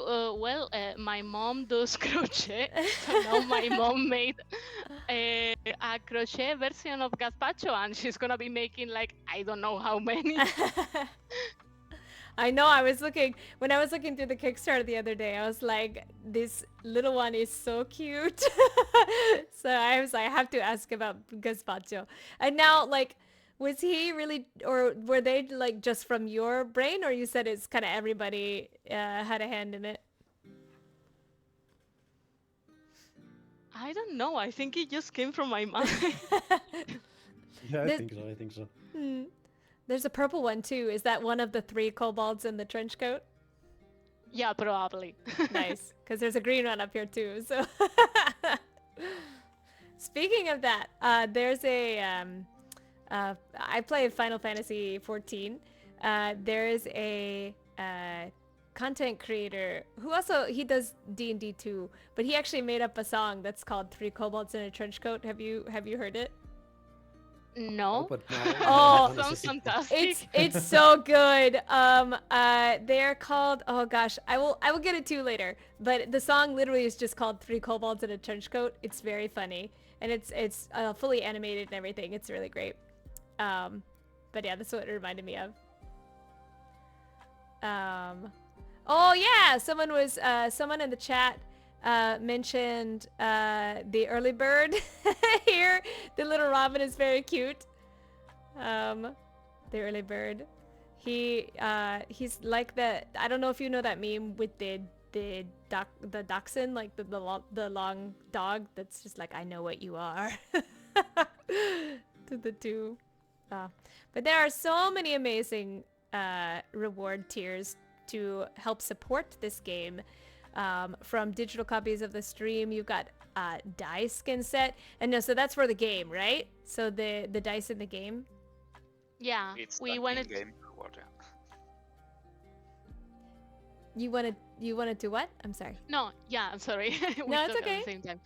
my mom does crochet, so now my mom made a crochet version of gazpacho, and she's gonna be making like I don't know how many. I know, when I was looking through the Kickstarter the other day, I was like, this little one is so cute. So I was like, I have to ask about Gazpacho. And now, like, was he really, or were they like just from your brain, or you said it's kind of everybody had a hand in it? I don't know. I think it just came from my mind. Yeah, I This- think so. I think so. Hmm. There's a purple one too. Is that one of the 3 kobolds in the trench coat? Yeah, probably. Nice, because there's a green one up here too. So, speaking of that, there's I play Final Fantasy 14. There is a content creator who also he does D&D too, but he actually made up a song that's called Three Kobolds in a Trench Coat. Have you heard it? Oh, No. but now Oh, I have Sounds an fantastic. it's so good. They're called, oh gosh, I will get it to you later. But the song literally is just called Three Kobolds in a Trench Coat. It's very funny, and it's fully animated and everything. It's really great. But yeah, that's what it reminded me of. Oh yeah, someone in the chat mentioned the early bird here. The little robin is very cute. The early bird. He's like the, I don't know if you know that meme with the dachshund, like the long dog that's just like, I know what you are. To the two. But there are so many amazing reward tiers to help support this game. From digital copies of the stream, you've got dice skin set, and no, so that's for the game, right? So the dice in the game. Yeah, It's we an wanted. in-game reward. Yeah. You wanted to what? I'm sorry. No, yeah, I'm sorry. We No, it's talk at okay. the same time.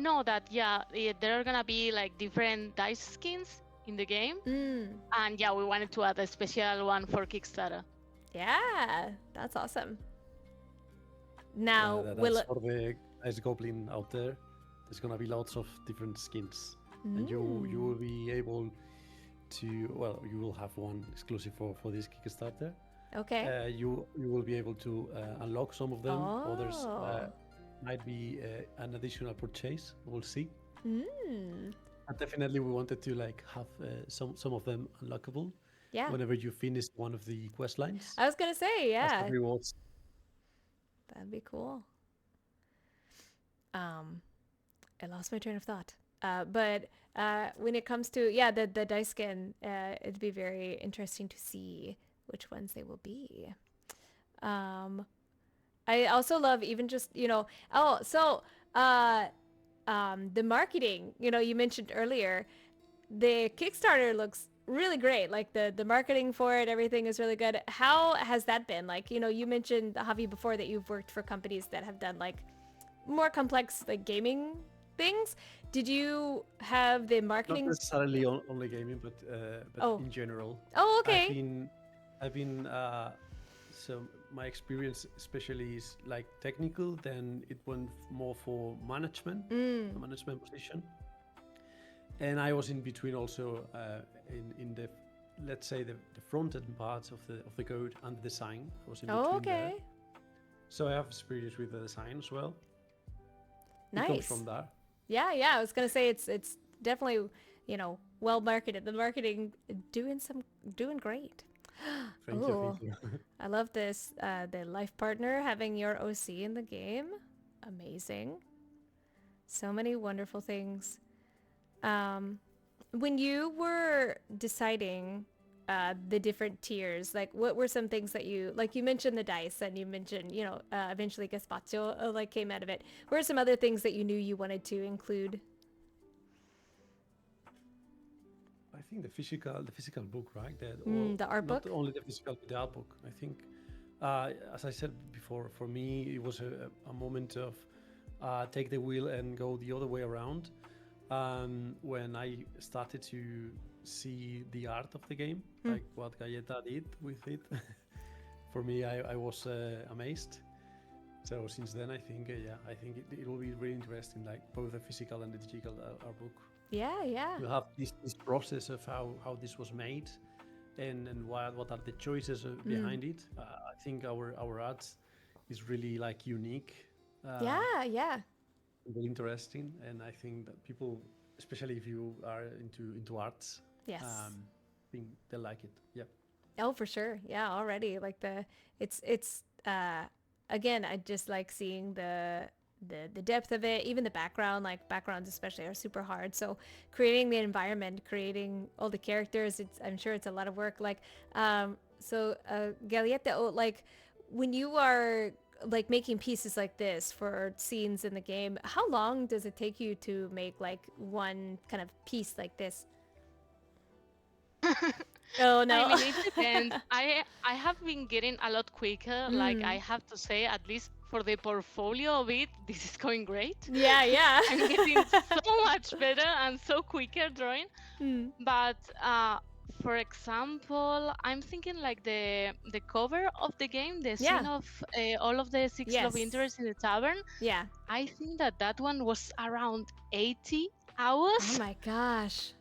No, that yeah, there are gonna be like different dice skins in the game, and yeah, we wanted to add a special one for Kickstarter. Yeah, that's awesome. Now, that's will it... for the ice goblin out there. There's gonna be lots of different skins, and you will be able to, well, you will have one exclusive for this Kickstarter. Okay. You will be able to unlock some of them. Others Oh. might be an additional purchase. We'll see. Mm. But definitely, we wanted to like have some of them unlockable Yeah. whenever you finish one of the quest lines. I was gonna say, As yeah, the rewards. that'd be cool. I lost my train of thought. But when it comes to, yeah, the dice skin, it'd be very interesting to see which ones they will be. I also love even just, the marketing, you mentioned earlier, the Kickstarter looks really great. Like the marketing for it, everything is really good. How has that been? Like, you mentioned, Javi, before that you've worked for companies that have done like more complex like gaming things. Did you have the Not marketing? necessarily only gaming, but Oh. in general. Oh, okay. I've been so my experience especially is like technical. Then it went more for management, a management position, and I was in between also in the, let's say, the front end parts of the code and the design. I was in between Oh, okay. there. So I have experience with the design as well. It Nice. comes from there. Yeah. I was gonna say it's definitely, well marketed. The marketing doing great. Thank Ooh. you. I love this. The life partner, having your OC in the game. Amazing. So many wonderful things. When you were deciding the different tiers, like what were some things that you mentioned the dice, and you mentioned, eventually Gazpacho like came out of it. What are some other things that you knew you wanted to include? I think the physical book, right? The art book? Not only the physical, but the art book. I think, as I said before, for me it was a moment of take the wheel and go the other way around. When I started to see the art of the game, like what Galleta did with it, for me, I was amazed. So since then, I think, it will be really interesting, like both the physical and the digital art book. Yeah. We'll have this process of how this was made, and what are the choices behind it. I think our arts is really like unique. Yeah. Very interesting, and I think that people, especially if you are into arts, Yes. think they like it. Yeah. Oh, for sure. Yeah, already like it's again, I just like seeing the depth of it. Even the background, like backgrounds especially, are super hard. So creating the environment, creating all the characters, I'm sure it's a lot of work. Like Galleta, like when you are like making pieces like this for scenes in the game, how long does it take you to make like one kind of piece like this? Oh I no. mean, it depends. I have been getting a lot quicker. Like I Mm. have to say, at least for the portfolio of it, this is going great. Yeah, yeah. I'm getting so much better and so quicker drawing. Mm. But for example, I'm thinking like the cover of the game, the scene Yeah. of all of the six love Yes. interests in the tavern. Yeah. I think that one was around 80 Oh hours. my gosh.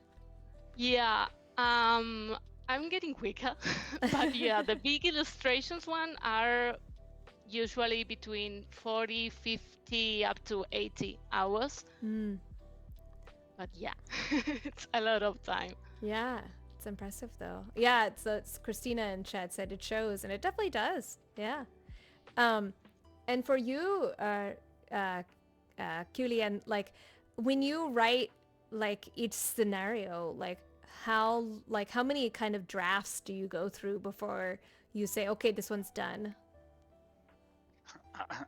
Yeah, I'm getting quicker, but yeah, the big illustrations one are usually between 40, 50, up to 80 hours. Mm. But yeah, it's a lot of time. Yeah. It's impressive though. Yeah, it's Christina in chat said it shows, and it definitely does. Yeah. Um, and for you, Kirlyan, like when you write like each scenario, like how many kind of drafts do you go through before you say, okay, this one's done?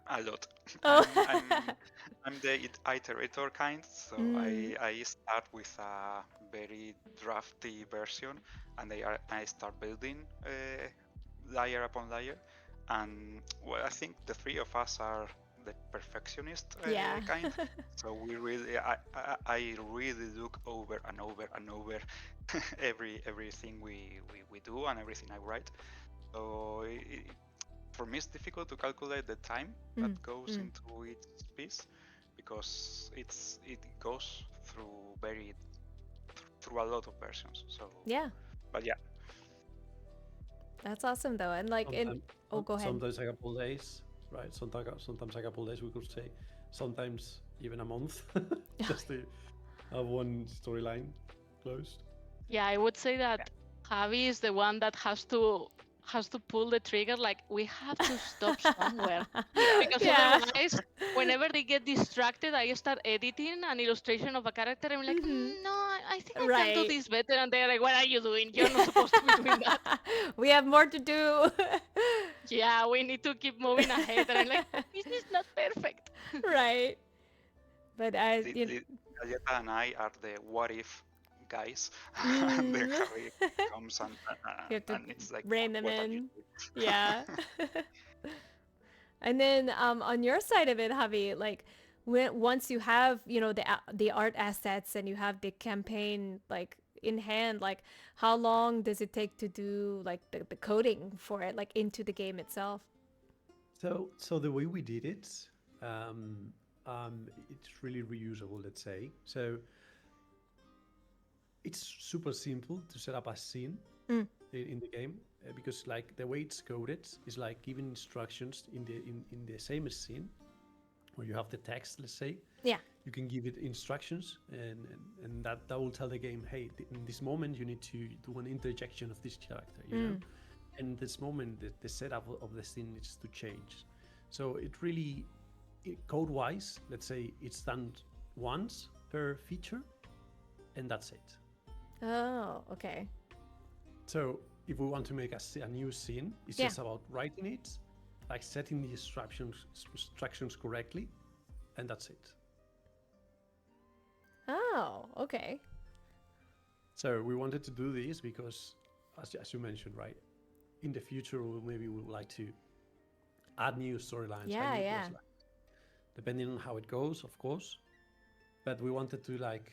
A lot. Oh. I'm the iterator kind, so Mm. I start with a very drafty version, and I start building layer upon layer. And well, I think the three of us are the perfectionist Yeah. kind. So we really, I really look over and over and over everything we do and everything I write. So for me, it's difficult to calculate the time that Mm. goes Mm. into each piece because it goes through through a lot of versions. So, Yeah. but yeah, That's awesome though. And like in Sometimes, oh, go ahead. sometimes a couple days, right? Sometimes a couple days, we could say. Sometimes even a month, just to have one storyline closed. Yeah, I would say that Javi is the one that has to pull the trigger. Like we have to stop somewhere. yeah, Because Yeah. otherwise, whenever they get distracted, I start editing an illustration of a character. I'm like, Mhm. no, I think I can do Right. this better. And they're like, what are you doing? You're not supposed to be doing that. We have more to do. Yeah, we need to keep moving ahead. And I'm like, this is not perfect. Right. But Galleta and I are the what if guys, and then mm. Harry comes You have to and it's like, rein them what are you in. doing? Yeah. And then on your side of it, Javi, like once you have, the art assets and you have the campaign like in hand, like how long does it take to do like the coding for it, like into the game itself? So the way we did it, um, it's really reusable. Let's say so. It's super simple to set up a scene Mm. in the game because like the way it's coded is like giving instructions in the same scene where you have the text, let's say. Yeah. You can give it instructions and that will tell the game, hey, in this moment you need to do an interjection of this character, you know. And this moment the setup of the scene needs to change. So it really code wise, let's say it's done once per feature and that's it. Oh, okay. So if we want to make a new scene, it's Yeah. just about writing it, like setting the instructions correctly, and that's it. Oh, okay. So we wanted to do this because, as you mentioned, right, in the future we would like to add new storylines, Yeah, add new yeah. quest lines, depending on how it goes, of course. But we wanted to like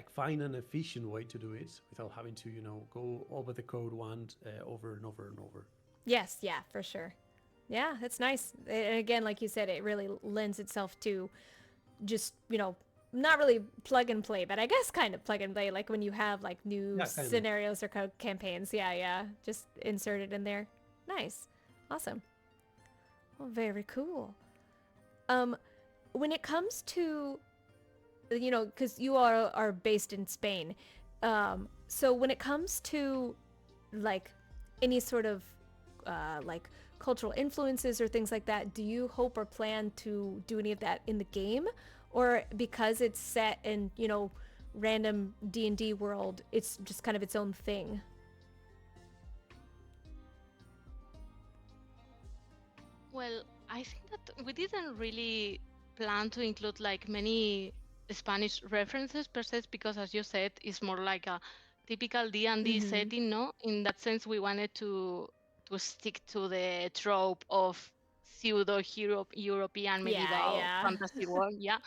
find an efficient way to do it without having to go over the code once over and over and over. Yes, yeah, for sure. Yeah, that's nice. And again, like you said, it really lends itself to just, not really plug and play, but I guess kind of plug and play, like when you have like new Yeah, kind of. scenarios or campaigns. Yeah, yeah. Just insert it in there. Nice. Awesome. Well, very cool. When it comes to, because you are based in Spain, so when it comes to like any sort of like cultural influences or things like that, do you hope or plan to do any of that in the game, or because it's set in random D&D world, it's just kind of its own thing? Well, I think that we didn't really plan to include like many Spanish references per se, because as you said, it's more like a typical D&D setting, no? In that sense, we wanted to stick to the trope of European Yeah, medieval yeah. fantasy world, yeah.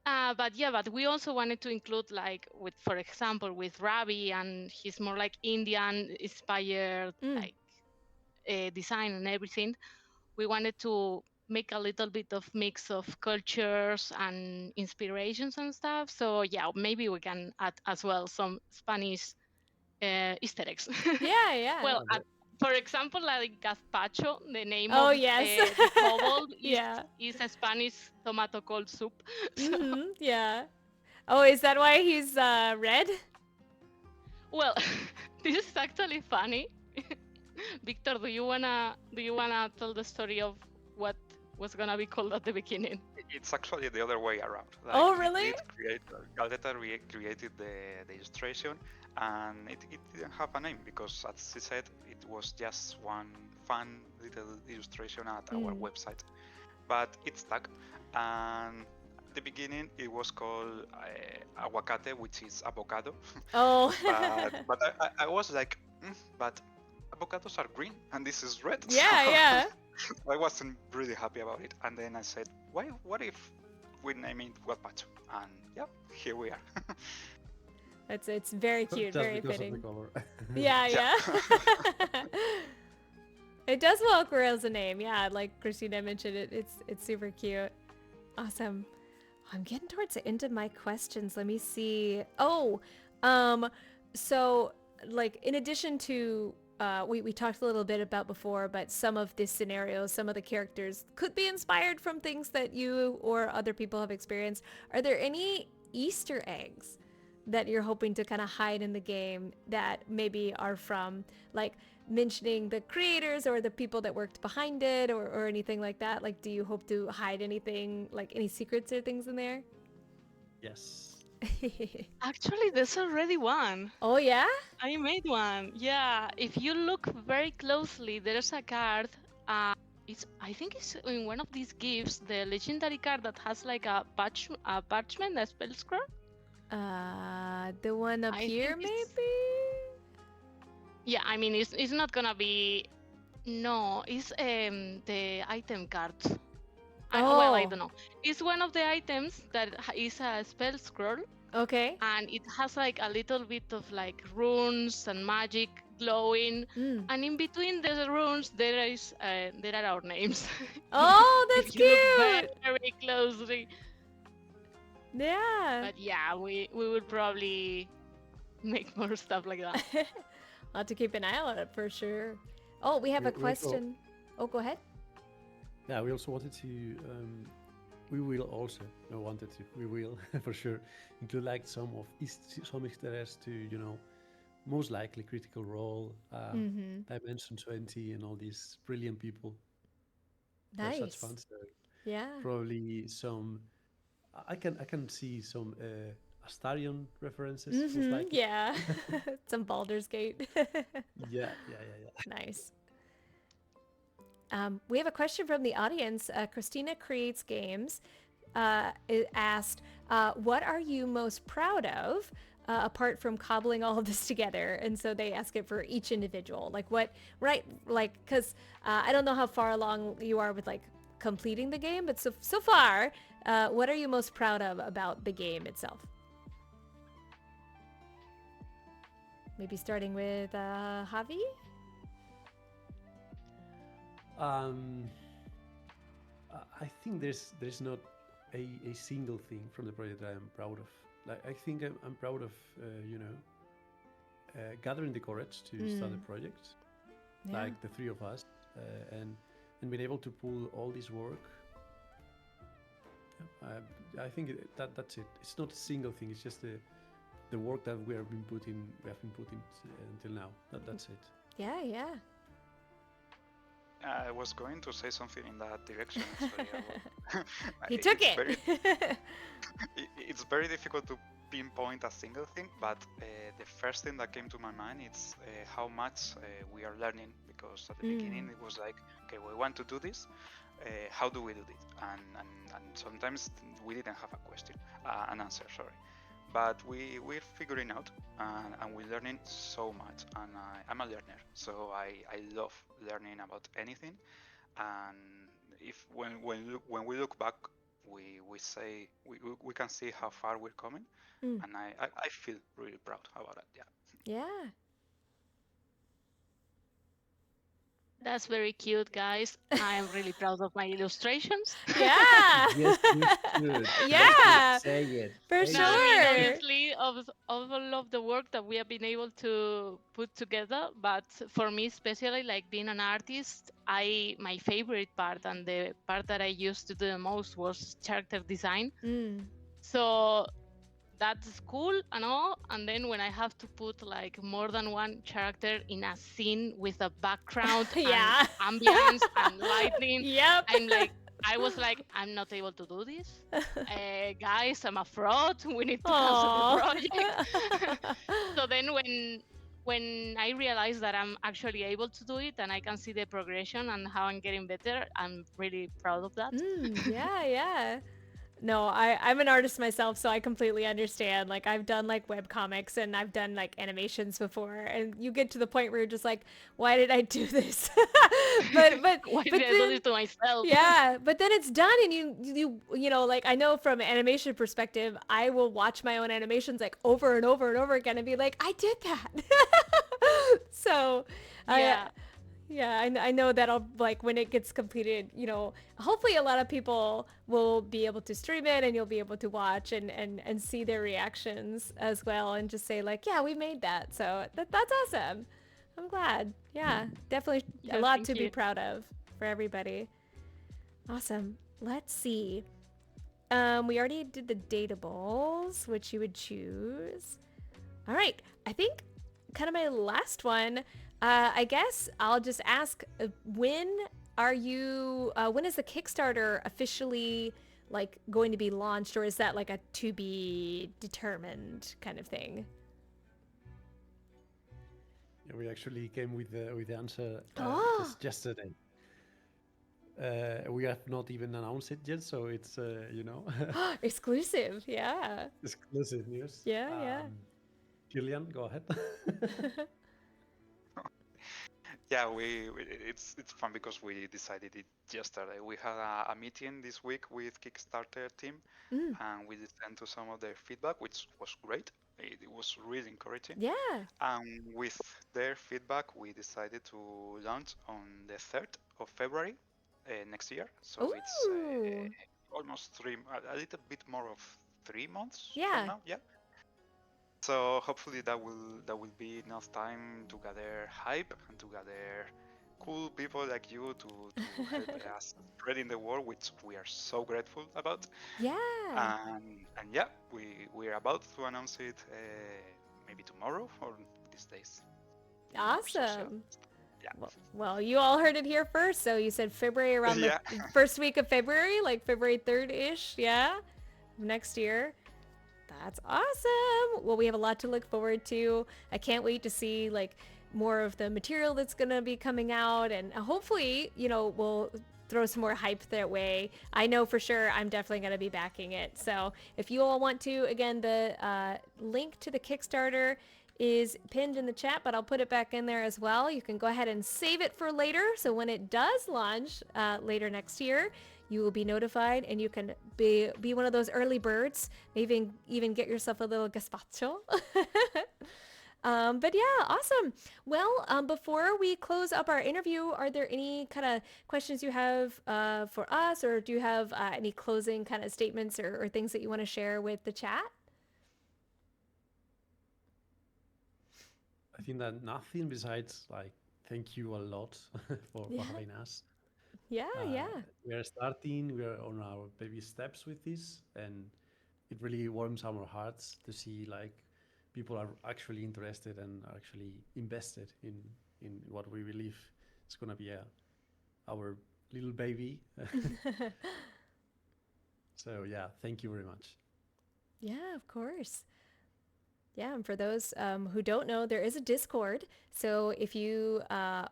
But we also wanted to include, like, with, for example, with Ravi, and he's more like Indian inspired, like design and everything. We wanted to make a little bit of mix of cultures and inspirations and stuff. So yeah, maybe we can add as well some Spanish Easter eggs. Yeah, yeah. Well, for example, like gazpacho, the name Oh, of yes. the kobold Yeah. is a Spanish tomato cold soup. So, Yeah. Oh, is that why he's red? well, this is actually funny. Victor, do you wanna tell the story of what was gonna be called at the beginning? It's actually the other way around. Like, Oh, he really? did create, Galleta created the illustration, and it didn't have a name because, as he said, it was just one fun little illustration at our website. But it stuck, and at the beginning it was called aguacate, which is avocado. Oh. but I was like, but avocados are green and this is red. Yeah, So yeah. I wasn't really happy about it. And then I said, what if we name it gazpacho? And yeah, here we are. It's very cute, Just very because fitting. of the color. Yeah, yeah. It does well as a name. Yeah, like Christina mentioned, it's super cute. Awesome. I'm getting towards the end of my questions. Let me see. Oh, so like in addition to we talked a little bit about before, but some of the scenarios, some of the characters could be inspired from things that you or other people have experienced. Are there any Easter eggs that you're hoping to kind of hide in the game that maybe are from, like, mentioning the creators or the people that worked behind it, or anything like that? Like, do you hope to hide anything, like any secrets or things in there? Yes. Actually, there's already one. Oh, yeah? I made one. Yeah, if you look very closely, there's a card. I think it's in one of these gifts, the legendary card that has like a parchment, a spell scroll. The one up I here, think it's- maybe? Yeah, I mean it's not gonna be. No, it's the item card. Well, I Oh. don't know. It's one of the items that is a spell scroll, Okay. and it has like a little bit of like runes and magic glowing, and in between the runes there are our names. Oh, that's If you look very, cute. very closely. Yeah. But yeah, we will probably make more stuff like that. I'll have to keep an eye on it for sure. Oh, we have a We also- question. Oh, go ahead. Yeah, we also wanted to. We will also. No, wanted to. We will for sure include like some Easter eggs to, most likely Critical Role, Dimension 20, and all these brilliant people. Nice. That's fun. So Yeah. probably some. I can see some Astarion references. Most likely. Yeah. Some Baldur's Gate. Yeah. Nice. We have a question from the audience. Christina Creates Games asked, what are you most proud of apart from cobbling all of this together? And so they ask it for each individual. Like what, right? Like, because I don't know how far along you are with like completing the game, but so far, what are you most proud of about the game itself? Maybe starting with Javi? I think there's not a single thing from the project that I'm proud of. Like I think I'm proud of gathering the courage to start the project, Yeah. like the three of us, and being able to pull all this work. I think that's it. It's not a single thing. It's just the work that we have been putting until now. That's it. Yeah, yeah. I was going to say something in that direction. Actually. He took It's it. it's very difficult to pinpoint a single thing, but the first thing that came to my mind is how much we are learning, because at the beginning it was like, okay, we want to do this, how do we do this? And sometimes we didn't have a question, an answer, sorry. But we're figuring out, and we're learning so much. And I'm a learner, so I love learning about anything. And if when we look back, we say we can see how far we're coming, Mm. and I feel really proud about it. Yeah. Yeah. That's very cute, guys. I am really proud of my illustrations. Yeah. Yes, you should. Yes, you Yeah. say it. For Say No, I it. mean, sure. obviously, of all of the work that we have been able to put together, but for me, especially like being an artist, my favorite part and the part that I used to do the most was character design. Mm. So that's cool and all. And then when I have to put like more than one character in a scene with a background and Yeah. ambience and lighting, Yep. I was like, I'm not able to do this. Guys, I'm a fraud. We need to cancel the Aw. project. So then when I realize that I'm actually able to do it and I can see the progression and how I'm getting better, I'm really proud of that. Yeah, yeah. No, I'm an artist myself, so I completely understand. Like I've done like web comics and I've done like animations before, and you get to the point where you're just like, why did I do this? Why but did I do then this to myself? yeah, but then it's done and you know, like I know from an animation perspective, I will watch my own animations like over and over and over again and be like, I did that. So, I Yeah. yeah, I know that I'll like when it gets completed, you know, hopefully a lot of people will be able to stream it and you'll be able to watch and see their reactions as well and just say like, yeah, we made that. So that's awesome. I'm glad. Yeah, definitely a Yeah, lot thank to be you. proud of for everybody. Awesome. Let's see. We already did the datables, which you would choose. All right. I think kind of my last one. I guess I'll just ask when when is the Kickstarter officially like going to be launched, or is that like a to be determined kind of thing? Yeah, we actually came with the answer Oh, just yesterday. We have not even announced it yet, so it's you know exclusive. Yeah. exclusive news. Yeah, yeah. Kirlyan, go ahead. Yeah, it's fun because we decided it yesterday. We had a meeting this week with Kickstarter team, Mm, and we listened to some of their feedback, which was great. It was really encouraging. yeah. And with their feedback, we decided to launch on the 3rd of February next year. So it's Ooh. almost a little bit more of 3 months from Yeah. now. Yeah. So hopefully that will be enough time to gather hype and to gather cool people like you to help us spreading the word, which we are so grateful about. Yeah. And yeah, we're about to announce it maybe tomorrow or these days in our social. Awesome. Yeah. Well, you all heard it here first. So you said February around the Yeah. first week of February, like February 3rd-ish, yeah? Next year. That's awesome. Well, we have a lot to look forward to. I can't wait to see like more of the material that's going to be coming out, and hopefully, you know, we'll throw some more hype their way. I know for sure I'm definitely going to be backing it. So if you all want to, again, the link to the Kickstarter is pinned in the chat, but I'll put it back in there as well. You can go ahead and save it for later. So when it does launch later next year, you will be notified and you can be one of those early birds. Maybe even get yourself a little gazpacho. But yeah, awesome. Well, before we close up our interview, are there any kind of questions you have for us, or do you have any closing kind of statements or things that you want to share with the chat? I think that nothing besides like thank you a lot for Yeah. having us. Yeah, yeah. We are starting. We are on our baby steps with this, and it really warms our hearts to see like people are actually interested and are actually invested in what we believe is gonna be our little baby. So yeah, thank you very much. Yeah, of course. Yeah, and for those who don't know, there is a Discord. So if you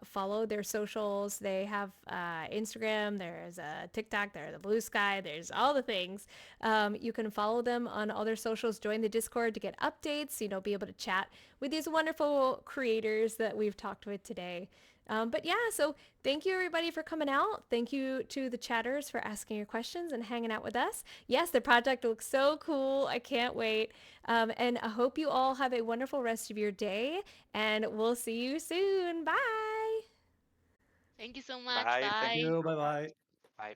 follow their socials, they have Instagram, there's TikTok, there's the Blue Sky, there's all the things. You can follow them on all their socials, join the Discord to get updates, be able to chat with these wonderful creators that we've talked with today. But yeah, so thank you everybody for coming out. Thank you to the chatters for asking your questions and hanging out with us. Yes, the project looks so cool. I can't wait. And I hope you all have a wonderful rest of your day, and we'll see you soon. Bye. Thank you so much. Bye. Thank Thank Bye. you you. so Bye much. bye. Bye.